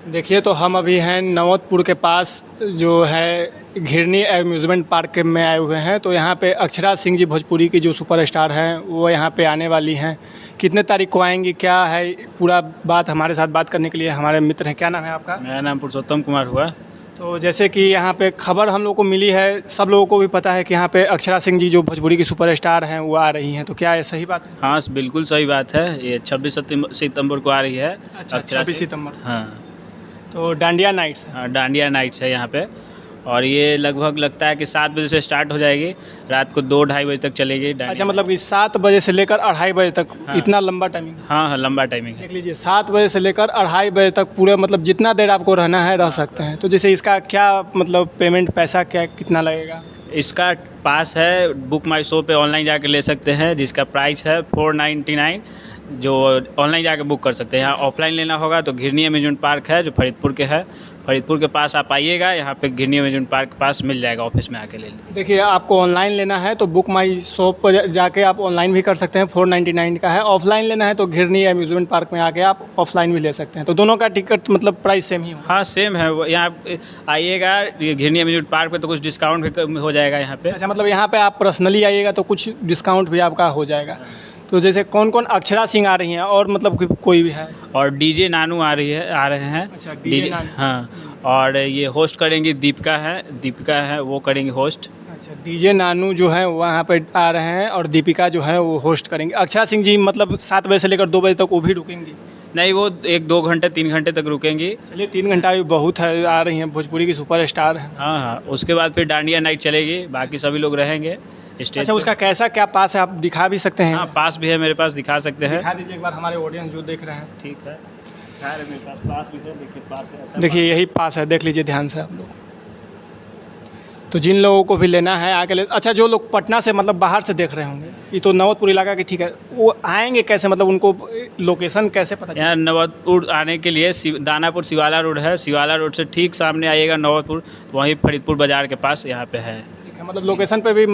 देखिए, तो हम अभी हैं नवतपुर के पास जो है घिरनी एम्यूज़मेंट पार्क में आए हुए हैं। तो यहाँ पे अक्षरा सिंह जी भोजपुरी की जो सुपरस्टार हैं वो यहाँ पे आने वाली हैं। कितने तारीख को आएंगी, क्या है पूरा बात हमारे साथ बात करने के लिए हमारे मित्र हैं। क्या नाम है आपका? मेरा नाम पुरुषोत्तम कुमार हुआ। तो जैसे कि यहाँ पे खबर हम लोग को मिली है, सब लोगों को भी पता है कि यहाँ पे अक्षरा सिंह जी जो भोजपुरी की सुपरस्टार हैं वो आ रही हैं। तो क्या ये सही बात है? हाँ, बिल्कुल सही बात है। ये 26 सितंबर को आ रही है। अच्छा, 26 सितंबर। हाँ तो डांडिया नाइट्स है। हाँ, डांडिया नाइट्स है यहाँ पे। और ये लगभग लगता है कि 7 बजे से स्टार्ट हो जाएगी, रात को 2-2:30 बजे तक चलेगी। अच्छा, मतलब कि 7 बजे से लेकर 2:30 बजे तक। हाँ। इतना लंबा टाइमिंग? हाँ हाँ, लंबा टाइमिंग है। देख लीजिए, 7 बजे से लेकर 2:30 बजे तक पूरे, मतलब जितना देर आपको रहना है रह सकते हैं। तो जैसे इसका क्या मतलब पेमेंट, पैसा क्या कितना लगेगा? इसका पास है, बुक माई शो पे ऑनलाइन जाकर ले सकते हैं, जिसका प्राइस है 499, जो ऑनलाइन जाकर बुक कर सकते हैं। यहाँ ऑफलाइन लेना होगा तो घिरनी अम्यूज़मेंट पार्क है जो फरीदपुर के है। फरीदपुर के पास आप आइएगा, यहाँ पे घिरनी अम्यूज़मेंट पार्क के पास मिल जाएगा, ऑफिस में आके ले लीजिए। देखिए, आपको ऑनलाइन लेना है तो बुक माई शॉप पर जाके आप ऑनलाइन भी कर सकते हैं, 499 का है। ऑफलाइन लेना है तो घिरनी अम्यूज़मेंट पार्क में आके आप ऑफलाइन भी ले सकते हैं। तो दोनों का टिकट मतलब प्राइस सेम ही होगा? हाँ, सेम है। यहाँ आइएगा, ये घिरनी अम्यूज़मेंट पार्क पे तो कुछ डिस्काउंट भी हो जाएगा यहाँ पे। अच्छा, मतलब यहाँ पे आप पर्सनली आइएगा तो कुछ डिस्काउंट भी आपका हो जाएगा। तो जैसे कौन कौन? अक्षरा सिंह आ रही हैं और मतलब कोई भी है? और डीजे नानू आ रहे हैं। अच्छा, डीजे नानू। हाँ, और ये होस्ट करेंगी दीपिका है, वो करेंगी होस्ट। अच्छा, डीजे नानू जो है वहाँ पे आ रहे हैं और दीपिका जो है वो होस्ट करेंगे। अक्षरा सिंह जी मतलब 7 बजे से लेकर 2 बजे तक वो भी रुकेंगी? नहीं, वो 1-2 घंटे 3 घंटे तक रुकेंगी। चलिए, 3 घंटा भी बहुत है, आ रही हैं, भोजपुरी की सुपरस्टार हैं। हाँ हाँ, उसके बाद फिर डांडिया नाइट चलेगी, बाकी सभी लोग रहेंगे स्टेज अच्छा, पे। उसका कैसा क्या पास है, आप दिखा भी सकते हैं? हाँ, पास भी है मेरे पास, दिखा सकते हैं। दिखा दीजिए एक बार हमारे ऑडियंस जो देख रहे हैं। ठीक है, मेरे पास पास भी है, देखिए पास है, ऐसा देखिए, यही पास है, देख लीजिए ध्यान से आप लोग। तो जिन लोगों को भी लेना है आके ले। अच्छा, जो लोग पटना से मतलब बाहर से देख रहे होंगे, ये तो नवतपुर इलाका की, ठीक है, वो आएंगे कैसे, मतलब उनको लोकेशन कैसे पता चलेगा? यहाँ नवतपुर आने के लिए दानापुर शिवाला रोड है, शिवाला रोड से ठीक सामने आइएगा नवतपुर, वहीं फरीदपुर बाजार के पास यहाँ पे है। ठीक है, मतलब लोकेशन पे भी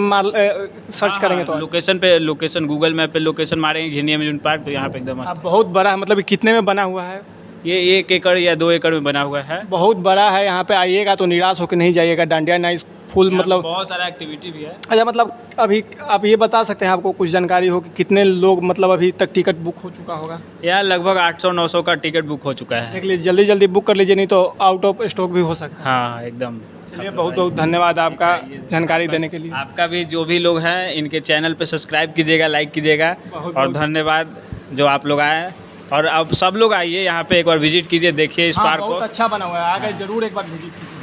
सर्च करेंगे तो लोकेशन गूगल मैप पे लोकेशन मारेंगे घिरनी अम्यूज़मेंट पार्क, तो यहाँ पे एकदम मस्त अब बहुत बड़ा है, मतलब कितने में बना हुआ है? है। ये 1 एकड़ या 2 एकड़ में बना हुआ है। बहुत बड़ा है। यहाँ पे आइएगा तो निराश होकर नहीं जाइएगा। डांडिया नाइट फुल, यहाँ मतलब बहुत सारा एक्टिविटी भी है। अच्छा, मतलब अभी आप ये बता सकते हैं, आपको कुछ जानकारी हो कि कितने लोग मतलब अभी तक टिकट बुक हो चुका होगा? यहाँ लगभग 800-900 का टिकट बुक हो चुका है। देख लीजिए, जल्दी जल्दी बुक कर लीजिए, नहीं तो आउट ऑफ स्टॉक भी हो सकता है। हाँ, एकदम। चलिए, बहुत बहुत धन्यवाद आपका जानकारी देने के लिए। आपका भी, जो भी लोग हैं इनके चैनल पे सब्सक्राइब कीजिएगा, लाइक कीजिएगा। और धन्यवाद जो आप लोग आए। और अब सब लोग आइए यहाँ पे, एक बार विजिट कीजिए, देखिए इस पार्क को। बहुत अच्छा बना हुआ है, आगे जरूर एक बार विजिट कीजिए।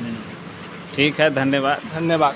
ठीक है, धन्यवाद। धन्यवाद।